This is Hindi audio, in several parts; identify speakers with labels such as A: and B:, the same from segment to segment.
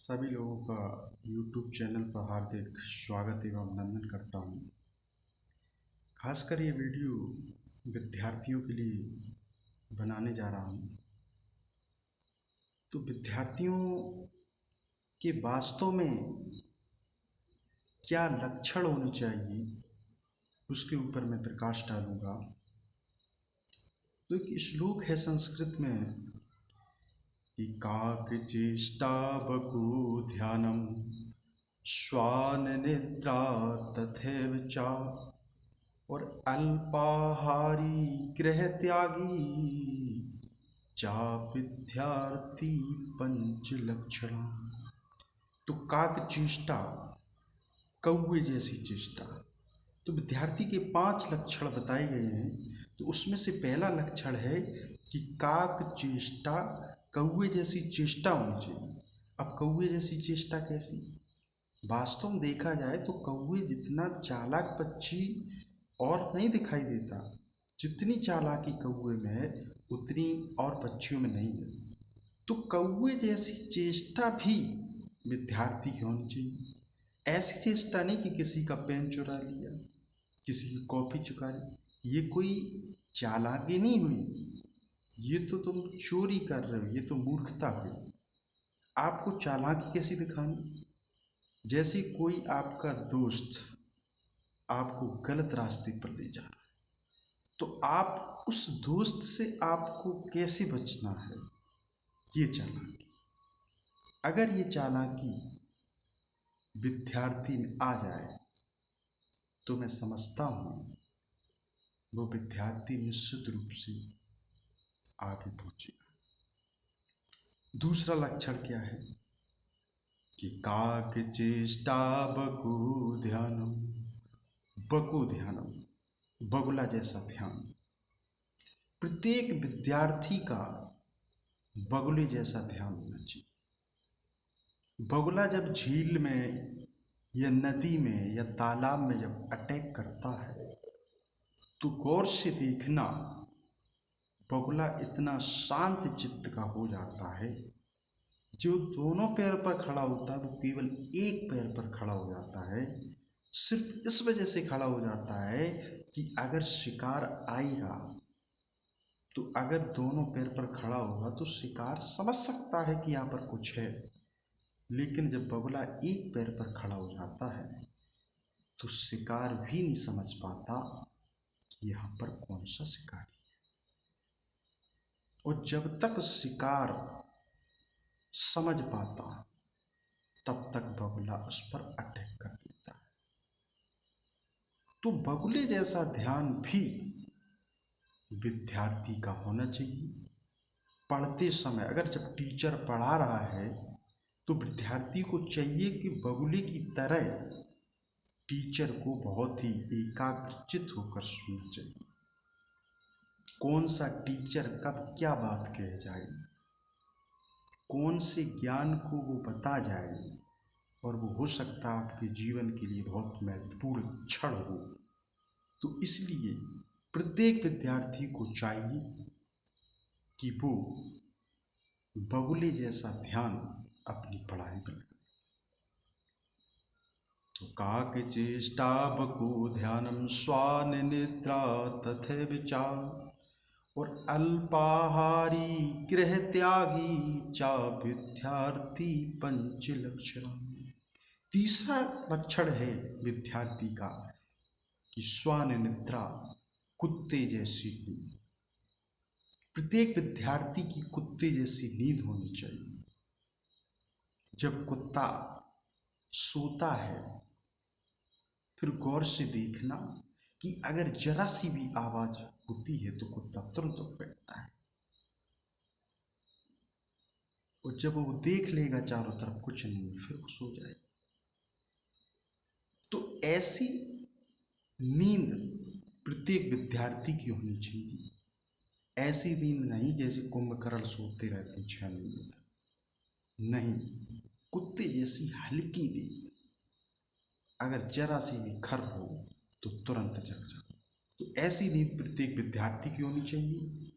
A: सभी लोगों का YouTube चैनल पर हार्दिक स्वागत एवं अभिनंदन करता हूँ। खासकर ये वीडियो विद्यार्थियों के लिए बनाने जा रहा हूँ। तो विद्यार्थियों के वास्तव में क्या लक्षण होने चाहिए उसके ऊपर मैं प्रकाश डालूँगा। तो एक श्लोक है संस्कृत में कि काकचेष्टा बकु ध्यानम श्वान निद्रा तथैव चा, और अल्पाहारी गृह त्यागी चा विद्यार्थी पंच लक्षण। तो काक चेष्टा, कौवे जैसी चेष्टा। तो विद्यार्थी के 5 लक्षण बताए गए हैं। तो उसमें से पहला लक्षण है कि काक चेष्टा, कौवे जैसी चेष्टा होनी चाहिए। अब कौवे जैसी चेष्टा कैसी? वास्तव में देखा जाए तो कौवे जितना चालाक पक्षी और नहीं दिखाई देता। जितनी चालाकी कौवे में है उतनी और पक्षियों में नहीं है। तो कौवे जैसी चेष्टा भी विद्यार्थी की होनी चाहिए। ऐसी चेष्टा नहीं कि किसी का पेन चुरा लिया, किसी की कॉपी चुरा ली। ये कोई चालाकी नहीं हुई, ये तो तुम चोरी कर रहे हो, ये तो मूर्खता हुई। आपको चालाकी कैसी दिखानी? जैसे कोई आपका दोस्त आपको गलत रास्ते पर ले जा रहा है, तो आप उस दोस्त से आपको कैसे बचना है, ये चालाकी। अगर ये चालाकी विद्यार्थी में आ जाए तो मैं समझता हूँ वो विद्यार्थी निश्चित रूप से आगे पहुँचेगा। दूसरा लक्षण क्या है कि काक चेष्टा बकु ध्यानम। बकु ध्यानम, बगुला जैसा ध्यान। प्रत्येक विद्यार्थी का बगुले जैसा ध्यान होना चाहिए। बगुला जब झील में या नदी में या तालाब में जब अटैक करता है तो गौर से देखना, बगुला इतना शांत चित्त का हो जाता है। जो दोनों पैर पर खड़ा होता है वो केवल एक पैर पर खड़ा हो जाता है। सिर्फ इस वजह से खड़ा हो जाता है कि अगर शिकार आएगा तो अगर दोनों पैर पर खड़ा होगा तो शिकार समझ सकता है कि यहाँ पर कुछ है। लेकिन जब बगुला एक पैर पर खड़ा हो जाता है तो शिकार भी नहीं समझ पाता कि यहाँ पर कौन सा शिकारी है। और जब तक शिकार समझ पाता तब तक बगुला उस पर अटैक कर देता है। तो बगुले जैसा ध्यान भी विद्यार्थी का होना चाहिए। पढ़ते समय अगर जब टीचर पढ़ा रहा है तो विद्यार्थी को चाहिए कि बगुले की तरह टीचर को बहुत ही एकाग्रचित होकर सुनना चाहिए। कौन सा टीचर कब क्या बात कह जाए, कौन से ज्ञान को वो बता जाए, और वो हो सकता है आपके जीवन के लिए बहुत महत्वपूर्ण क्षण हो। तो इसलिए प्रत्येक विद्यार्थी को चाहिए कि वो बगुले जैसा ध्यान अपनी पढ़ाई में लगाए। तो काक चेष्टा बकु ध्यानम स्वान निद्रा तथैव विचार, और अल्पाहारी गृह त्यागी चा विद्यार्थी पंच लक्षण। तीसरा लक्षण है विद्यार्थी का कि श्वान निद्रा, कुत्ते जैसी नींद। प्रत्येक विद्यार्थी की कुत्ते जैसी नींद होनी चाहिए। जब कुत्ता सोता है फिर गौर से देखना कि अगर जरा सी भी आवाज होती है तो कुत्ता तुरंत उठ बैठता है, और जब वो देख लेगा चारों तरफ कुछ नहीं फिर वो सो जाएगा। तो ऐसी नींद प्रत्येक विद्यार्थी की होनी चाहिए। ऐसी नींद नहीं जैसे कुंभकर्ण सोते रहते 6 महीने तक, नहीं, कुत्ते जैसी हल्की नींद। अगर जरा सी भी खर हो तो तुरंत जग जाओ। तो ऐसी नींद प्रत्येक विद्यार्थी की होनी चाहिए।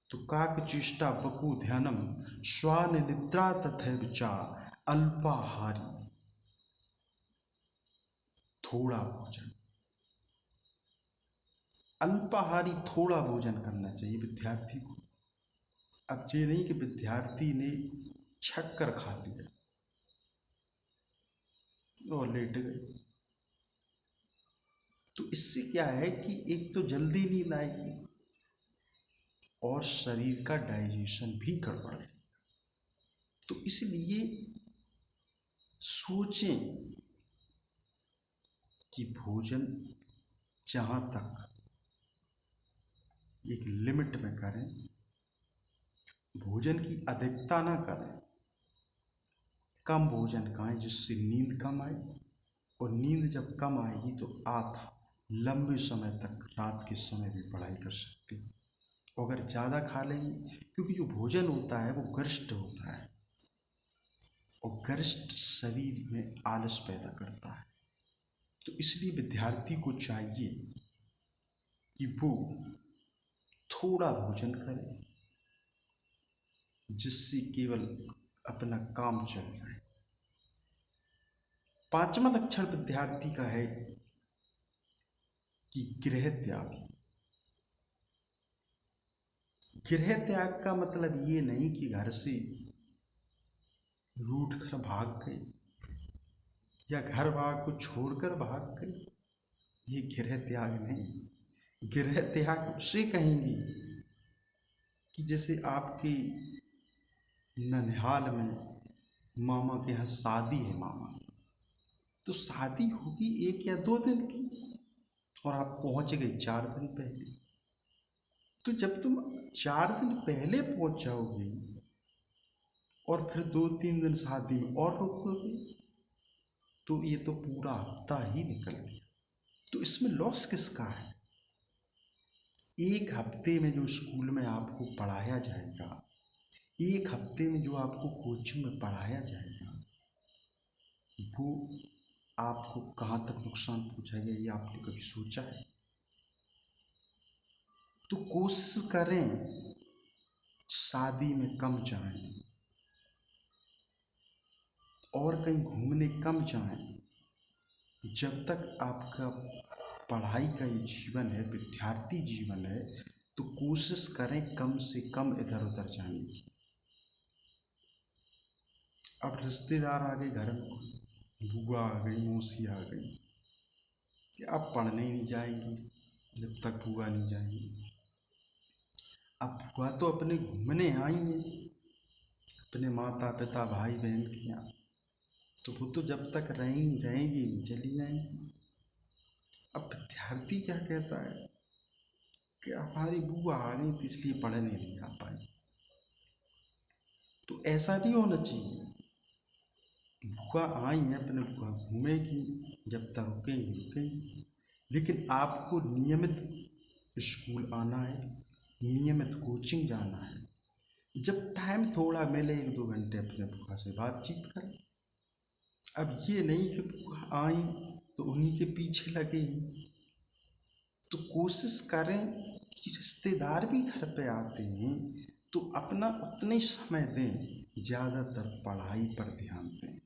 A: तो काक चेष्टा बकु ध्यानम श्वान निद्रा तथैव चा अल्पाहारी, थोड़ा भोजन। अल्पाहारी थोड़ा भोजन करना चाहिए विद्यार्थी को। अब ये नहीं कि विद्यार्थी ने छक कर खा लिया और लेट गए। तो इससे क्या है कि एक तो जल्दी नींद आएगी और शरीर का डाइजेशन भी गड़बड़ है। तो इसलिए सोचें कि भोजन जहाँ तक एक लिमिट में करें, भोजन की अधिकता ना करें, कम भोजन खाएं जिससे नींद कम आए। और नींद जब कम आएगी तो आप लंबे समय तक रात के समय भी पढ़ाई कर सकते हैं। अगर ज़्यादा खा लेंगे, क्योंकि जो भोजन होता है वो गरिष्ठ होता है और गरिष्ठ शरीर में आलस पैदा करता है। तो इसलिए विद्यार्थी को चाहिए कि वो थोड़ा भोजन करे जिससे केवल अपना काम चल जाए। पांचवा लक्षण विद्यार्थी का है कि गृह त्याग। गृह त्याग का मतलब ये नहीं कि घर से रूठ कर भाग गए या घर बार को छोड़कर भाग गए, ये गृह त्याग नहीं। गृह त्याग उसे कहेंगे कि जैसे आपके ननिहाल में मामा के यहाँ शादी है, मामा की, तो शादी होगी 1 या 2 दिन की और आप पहुंच गए 4 दिन पहले। तो जब तुम 4 दिन पहले पहुंच जाओगे और फिर 2-3 दिन शादी में और रुकोगे तो ये तो पूरा हफ्ता ही निकल गया। तो इसमें लॉस किसका है? एक हफ्ते में जो स्कूल में आपको पढ़ाया जाएगा, एक हफ्ते में जो आपको कोचिंग में पढ़ाया जाएगा, वो आपको कहाँ तक नुकसान पहुँचाएगा ये आपने कभी सोचा है? तो कोशिश करें शादी में कम जाएं और कहीं घूमने कम जाएं। जब तक आपका पढ़ाई का ये जीवन है, विद्यार्थी जीवन है, तो कोशिश करें कम से कम इधर उधर जाने की। अब रिश्तेदार आ गए घर में, बुआ आ गई, मौसी आ गई, कि आप पढ़ने ही नहीं जाएंगी जब तक बुआ नहीं जाएंगी। अब बुआ तो अपने घूमने आई हैं, अपने माता पिता भाई बहन के यहाँ, तो वो तो जब तक रहेंगी रहेंगी नहीं चली जाएंगी। अब विद्यार्थी क्या कहता है कि हमारी बुआ आ गई तो इसलिए पढ़ने नहीं आ पाई। तो ऐसा नहीं होना चाहिए। बुआ आई हैं, अपने बुआ घूमेगी, जब तक रुकेंगी रुकेंगी, लेकिन आपको नियमित स्कूल आना है, नियमित कोचिंग जाना है। जब टाइम थोड़ा मिले 1-2 घंटे अपने बुआ से बातचीत करें। अब ये नहीं कि बुआ आई तो उन्हीं के पीछे लगे। तो कोशिश करें कि रिश्तेदार भी घर पे आते हैं तो अपना उतने समय दें, ज़्यादातर पढ़ाई पर ध्यान दें।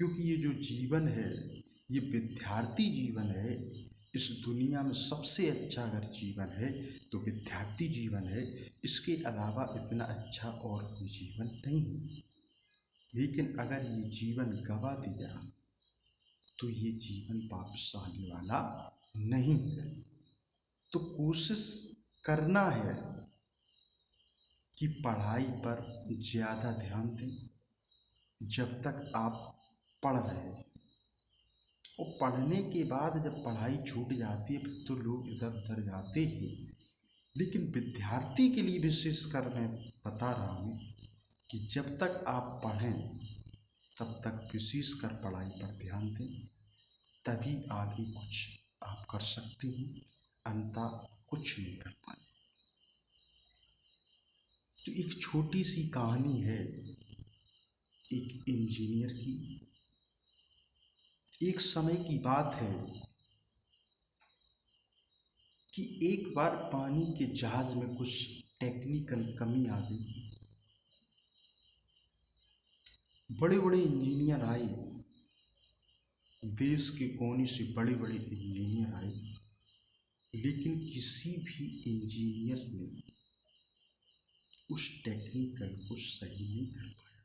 A: क्योंकि ये जो जीवन है, ये विद्यार्थी जीवन है। इस दुनिया में सबसे अच्छा अगर जीवन है तो विद्यार्थी जीवन है। इसके अलावा इतना अच्छा और कोई जीवन नहीं है। लेकिन अगर ये जीवन गंवा दिया तो ये जीवन वापस आने वाला नहीं है। तो कोशिश करना है कि पढ़ाई पर ज़्यादा ध्यान दें जब तक आप पढ़ रहे हैं। और पढ़ने के बाद जब पढ़ाई छूट जाती है फिर तो लोग इधर उधर जाते ही। लेकिन विद्यार्थी के लिए विशेष कर मैं बता रहा हूँ कि जब तक आप पढ़ें तब तक विशेष कर पढ़ाई पर ध्यान दें, तभी आगे कुछ आप कर सकते हैं, अन्यथा कुछ नहीं कर पाए। तो एक छोटी सी कहानी है एक इंजीनियर की। एक समय की बात है कि एक बार पानी के जहाज में कुछ टेक्निकल कमी आ गई। बड़े बड़े इंजीनियर आए, देश के कोने से बड़े बड़े इंजीनियर आए, लेकिन किसी भी इंजीनियर ने उस टेक्निकल को सही नहीं कर पाया।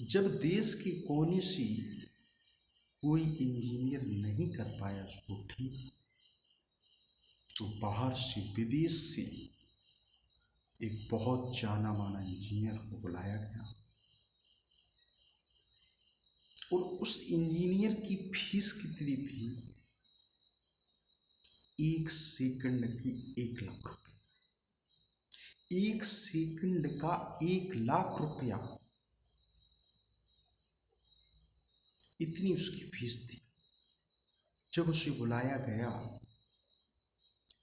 A: जब देश के कोने से कोई इंजीनियर नहीं कर पाया उसको ठीक, तो बाहर से विदेश से एक बहुत जाना माना इंजीनियर को बुलाया गया और उस इंजीनियर की फीस कितनी थी? 1 सेकंड की 1 लाख रुपए। 1 सेकंड का 1 लाख रुपया, इतनी उसकी फीस थी। जब उसे बुलाया गया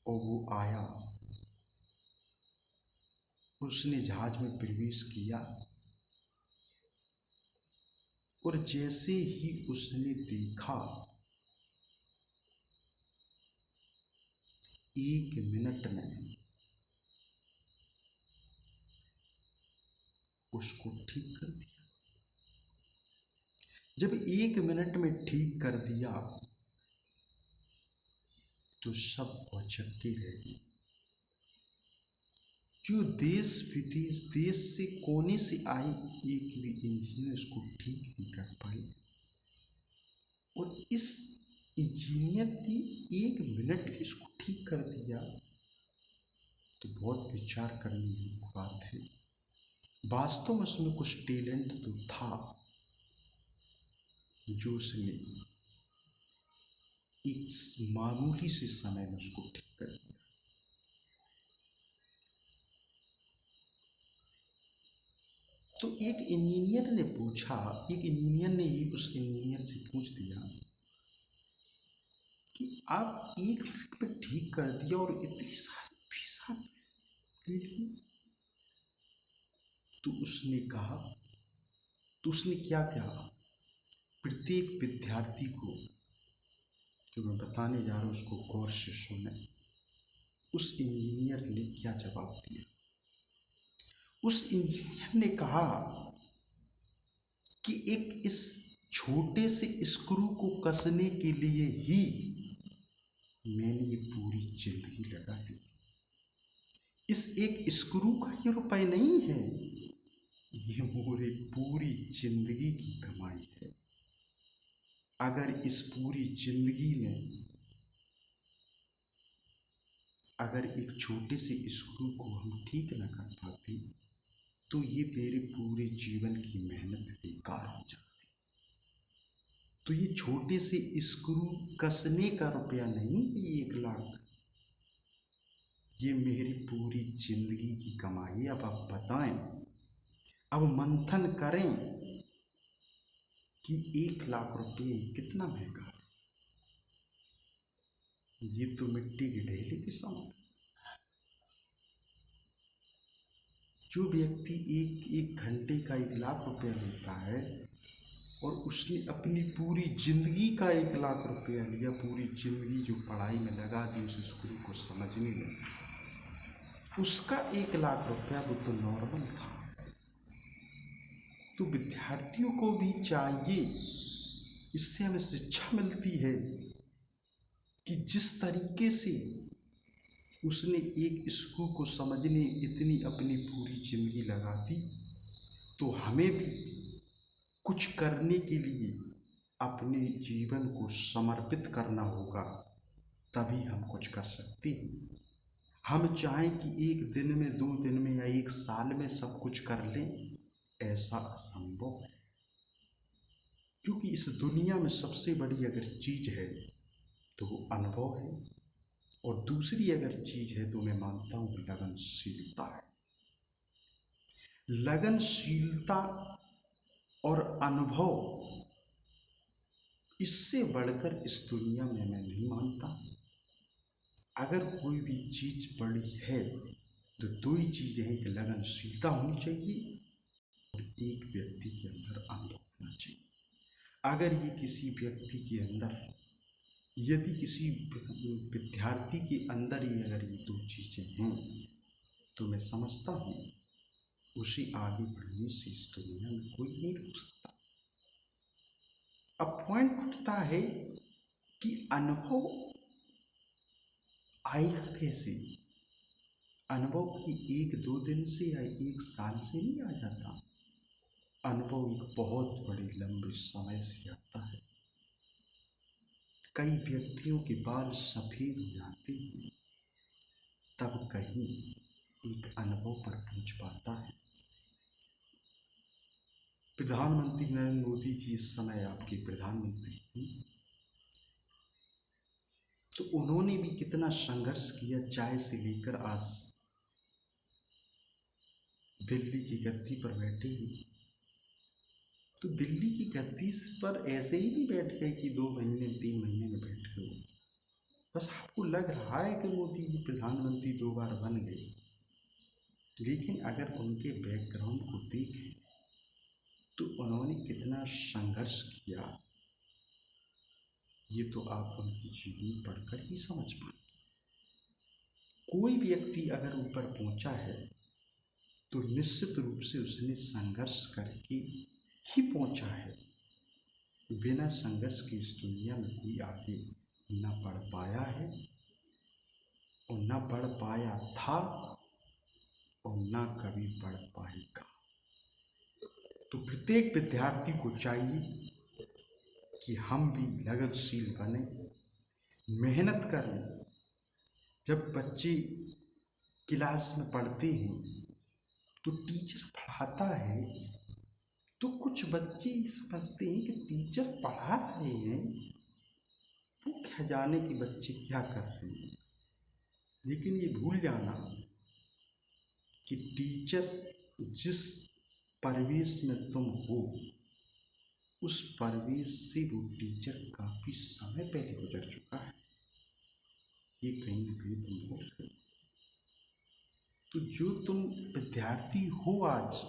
A: और वो आया, उसने जहाज में प्रवेश किया और जैसे ही उसने देखा 1 मिनट में उसको ठीक कर दिया। जब 1 मिनट में ठीक कर दिया तो सब भौचक्के रह गए। जो देश विदेश, देश से कोने से आए एक भी इंजीनियर उसको ठीक नहीं कर पाए, और इस इंजीनियर ने 1 मिनट में इसको ठीक कर दिया। तो बहुत विचार करने की बात है। वास्तव में उसमें कुछ टैलेंट तो था जो उसने एक मामूली से समय में उसको ठीक कर दिया। तो एक इंजीनियर ने पूछा, एक इंजीनियर ने ही उस इंजीनियर से पूछ दिया कि आप 1 मिनट में ठीक कर दिया और इतनी सारी फीस आप ले ली। तो उसने कहा, तो उसने क्या कहा, प्रत्येक विद्यार्थी को जो मैं बताने जा रहा हूँ उसको गौर से सुने। उस इंजीनियर ने क्या जवाब दिया? उस इंजीनियर ने कहा कि एक इस छोटे से स्क्रू को कसने के लिए ही मैंने ये पूरी जिंदगी लगा दी। इस एक स्क्रू का ये रुपए नहीं है, ये मेरी पूरी जिंदगी की कमाई है। अगर इस पूरी जिंदगी में अगर एक छोटे से स्क्रू को हम ठीक न कर पाते तो ये मेरे पूरे जीवन की मेहनत बेकार हो जाती। तो ये छोटे से स्क्रू कसने का रुपया नहीं, ये 1 लाख, ये मेरी पूरी जिंदगी की कमाई है। अब आप बताएं, अब मंथन करें कि 1 लाख रुपये कितना महंगा है। ये तो मिट्टी की ढेली के समान। जो व्यक्ति एक घंटे का 1 लाख रुपया लेता है और उसने अपनी पूरी जिंदगी का 1 लाख रुपया लिया, पूरी जिंदगी जो पढ़ाई में लगा दी उस स्कूल को समझने में, उसका 1 लाख रुपया वो तो नॉर्मल था। तो विद्यार्थियों को भी चाहिए, इससे हमें शिक्षा मिलती है कि जिस तरीके से उसने एक स्क्रू को समझने इतनी अपनी पूरी जिंदगी लगा दी, तो हमें भी कुछ करने के लिए अपने जीवन को समर्पित करना होगा, तभी हम कुछ कर सकते हैं। हम चाहें कि 1 दिन में, 2 दिन में या 1 साल में सब कुछ कर लें, ऐसा असंभव है। क्योंकि इस दुनिया में सबसे बड़ी अगर चीज़ है तो वो अनुभव है, और दूसरी अगर चीज़ है तो मैं मानता हूँ लगनशीलता है। लगनशीलता और अनुभव, इससे बढ़कर इस दुनिया में मैं नहीं मानता। अगर कोई भी चीज़ बड़ी है तो 2 ही चीज़ें हैं, एक लगनशीलता होनी चाहिए और एक व्यक्ति के अंदर अनुभव होना चाहिए। अगर ये किसी व्यक्ति के अंदर, यदि किसी विद्यार्थी के अंदर ही अगर ये 2 चीज़ें हैं तो मैं समझता हूँ उसे आगे बढ़ने से इस दुनिया में कोई नहीं रोक सकता। अब पॉइंट उठता है कि अनुभव आएगा कैसे? अनुभव की 1-2 दिन से या 1 साल से नहीं आ जाता। अनुभव एक बहुत बड़े लंबे समय से आता है। कई व्यक्तियों के बाल सफेद हो जाते हैं, तब कहीं एक अनुभव पर पहुंच पाता है। प्रधानमंत्री नरेंद्र मोदी जी इस समय आपके प्रधानमंत्री हैं, तो उन्होंने भी कितना संघर्ष किया। चाय से लेकर आज दिल्ली की गद्दी पर बैठे हैं। तो दिल्ली की गद्दी पर ऐसे ही नहीं बैठ गए कि 2 महीने 3 महीने में बैठ गए। बस आपको लग रहा है कि मोदी जी प्रधानमंत्री 2 बार बन गए, लेकिन अगर उनके बैकग्राउंड को देखें तो उन्होंने कितना संघर्ष किया, ये तो आप उनकी जीवनी पढ़कर ही समझ पाएंगे। कोई व्यक्ति अगर ऊपर पहुंचा है तो निश्चित रूप से उसने संघर्ष करके ही पहुंचा है। बिना संघर्ष की इस दुनिया में कोई आगे न बढ़ पाया है और न बढ़ पाया था और न कभी बढ़ पाएगा। तो प्रत्येक विद्यार्थी को चाहिए कि हम भी लगनशील बने, मेहनत करें। जब बच्चे क्लास में पढ़ते हैं तो टीचर पढ़ाता है तो कुछ बच्चे समझते हैं कि टीचर पढ़ा रहे हैं, वो क्या जाने कि बच्चे क्या कर रहे हैं। लेकिन ये भूल जाना कि टीचर जिस परिवेश में तुम हो, उस परिवेश से वो टीचर काफी समय पहले गुजर चुका है। ये कहीं ना कहीं तुम भूल गए। तो जो तुम विद्यार्थी हो आज,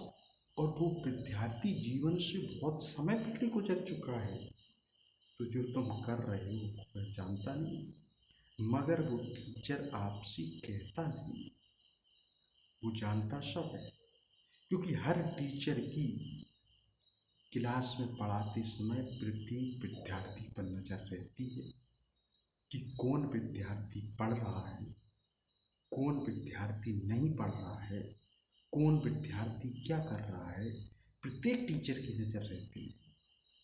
A: और वो विद्यार्थी जीवन से बहुत समय पहले गुजर चुका है, तो जो तुम कर रहे हो वो जानता नहीं, मगर वो टीचर आपसे कहता नहीं, वो जानता सब है। क्योंकि हर टीचर की क्लास में पढ़ाते समय प्रत्येक विद्यार्थी पर नजर रहती है कि कौन विद्यार्थी पढ़ रहा है, कौन विद्यार्थी नहीं पढ़ रहा है, कौन विद्यार्थी क्या कर रहा है। प्रत्येक टीचर की नजर रहती है।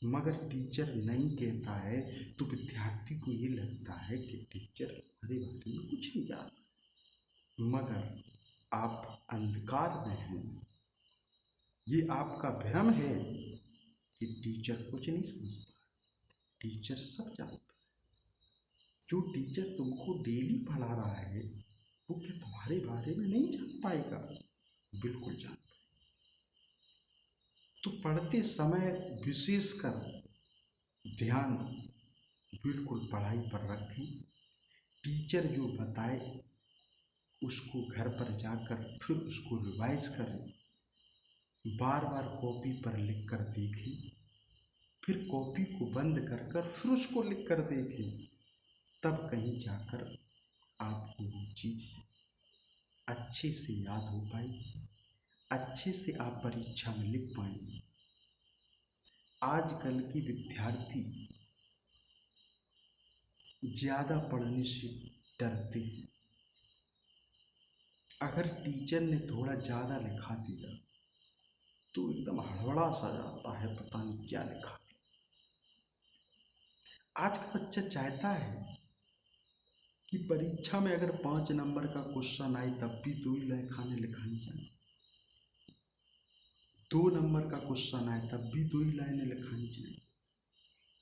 A: मगर टीचर नहीं कहता है तो विद्यार्थी को ये लगता है कि टीचर हमारे बारे में कुछ नहीं जानता। मगर आप अंधकार में हैं। ये आपका भ्रम है कि टीचर कुछ नहीं समझता। टीचर सब जानता है। जो टीचर तुमको डेली पढ़ा रहा है वो क्या तुम्हारे बारे में नहीं जान पाएगा? बिल्कुल जान पाएगा। तो पढ़ते समय विशेषकर ध्यान बिल्कुल पढ़ाई पर रखें। टीचर जो बताए उसको घर पर जाकर फिर उसको रिवाइज करें। बार बार कॉपी पर लिख कर देखें, फिर कॉपी को बंद कर कर फिर उसको लिख कर देखें। तब कहीं जाकर आपको वो चीज़ अच्छे से याद हो पाएगी, अच्छे से आप परीक्षा में लिख पाएंगे। आजकल के विद्यार्थी ज़्यादा पढ़ने से डरते हैं। अगर टीचर ने थोड़ा ज़्यादा लिखा दिया तो एकदम हड़बड़ा सा जाता है, पता नहीं क्या लिखा दिया। आज का बच्चा चाहता है कि परीक्षा में अगर 5 नंबर का क्वेश्चन आए तब भी 2 ही खाने लिखाई जाए, 2 नंबर का क्वेश्चन आए तब भी 2 ही लाइनें लिखाई जाए,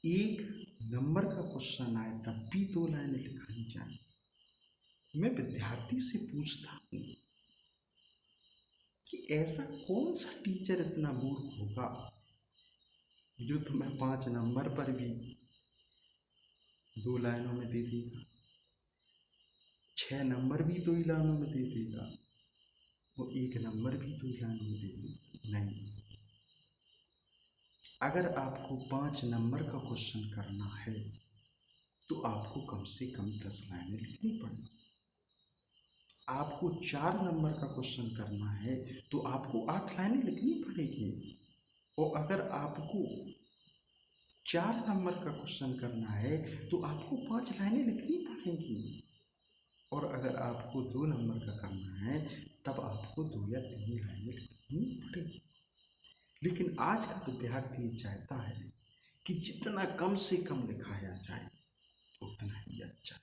A: 1 नंबर का क्वेश्चन आए तब भी 2 लाइनें लिखाई जाए। मैं विद्यार्थी से पूछता हूँ कि ऐसा कौन सा टीचर इतना मूर्ख होगा जो तुम्हें 5 नंबर पर भी 2 लाइनों में दे देगा, 6 नंबर भी 2 ही लाइनों में दे देगा, वो 1 नंबर भी 2 लाइनों में दे देगा? नहीं। अगर आपको 5 नंबर का क्वेश्चन करना है तो आपको कम से कम 10 लाइनें लिखनी पड़ेगी। आपको 4 नंबर का क्वेश्चन करना है तो आपको 8 लाइनें लिखनी पड़ेगी। और अगर आपको 4 नंबर का क्वेश्चन करना है तो आपको 5 लाइनें लिखनी पड़ेंगी। और अगर आपको 2 नंबर का करना है तब आपको 2 या 3 लाइनें लिखनी पड़ेगी। लेकिन आज का विद्यार्थी चाहता है कि जितना कम से कम लिखाया जाए उतना ही अच्छा।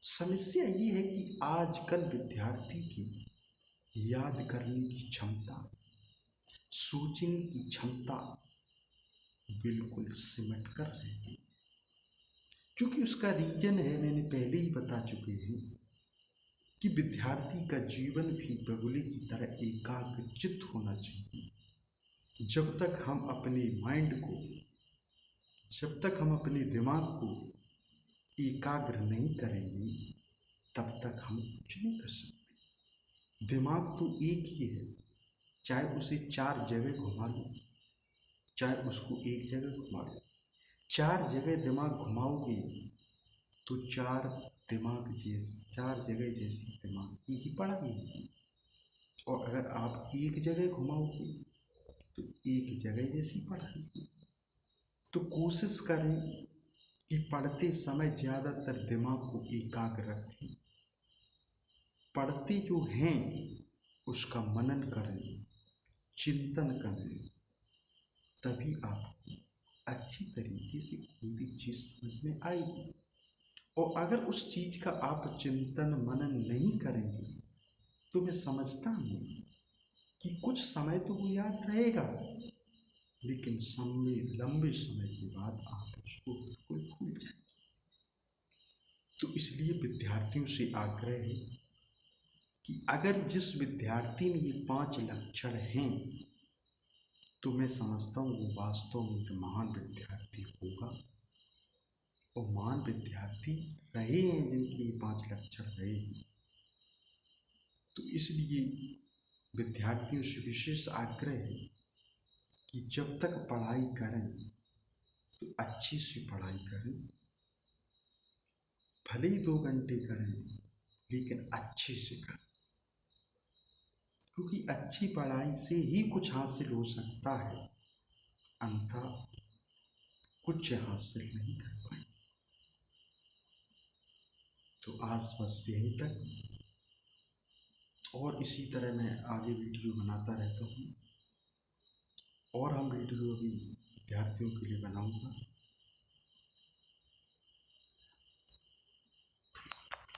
A: समस्या ये है कि आजकल विद्यार्थी की याद करने की क्षमता, सोचने की क्षमता बिल्कुल सिमट कर रही है। क्योंकि उसका रीजन है, मैंने पहले ही बता चुके हैं कि विद्यार्थी का जीवन भी बगुले की तरह एकाग्रचित्त होना चाहिए। जब तक हम अपने दिमाग को एकाग्र नहीं करेंगे तब तक हम कुछ नहीं कर सकते। दिमाग तो एक ही है, चाहे उसे 4 जगह घुमा लो, चाहे उसको एक जगह घुमा लो। 4 जगह दिमाग घुमाओगे तो 4 जगह जैसी दिमाग की ही पढ़ाई होगी। और अगर आप एक जगह घुमाओगे तो एक जगह जैसी पढ़ाई होगी। तो कोशिश करें कि पढ़ते समय ज़्यादातर दिमाग को एकाग्र रखें। पढ़ते जो हैं उसका मनन करें, चिंतन करें, तभी आपको अच्छी तरीके से कोई भी चीज़ समझ में आएगी। और अगर उस चीज़ का आप चिंतन मनन नहीं करेंगे तो मैं समझता हूँ कि कुछ समय तो वो याद रहेगा, लेकिन लंबे समय के बाद आप उसको बिल्कुल भूल जाएंगे। तो इसलिए विद्यार्थियों से आग्रह है कि अगर जिस विद्यार्थी में ये 5 लक्षण हैं तो मैं समझता हूँ वो वास्तव में एक महान विद्यार्थी होगा। और महान विद्यार्थी रहे हैं जिनके ये 5 लक्षण रहे हैं। तो इसलिए विद्यार्थियों से विशेष आग्रह है कि जब तक पढ़ाई करें तो अच्छी सी पढ़ाई करें, भले ही 2 घंटे करें लेकिन अच्छे से करें। क्योंकि अच्छी पढ़ाई से ही कुछ हासिल हो सकता है, अन्यथा कुछ हासिल नहीं कर पाएंगे। तो आज बस यहीं तक, और इसी तरह मैं आगे वीडियो बनाता रहता हूँ। और हम वीडियो अभी विद्यार्थियों के लिए बनाऊँगा।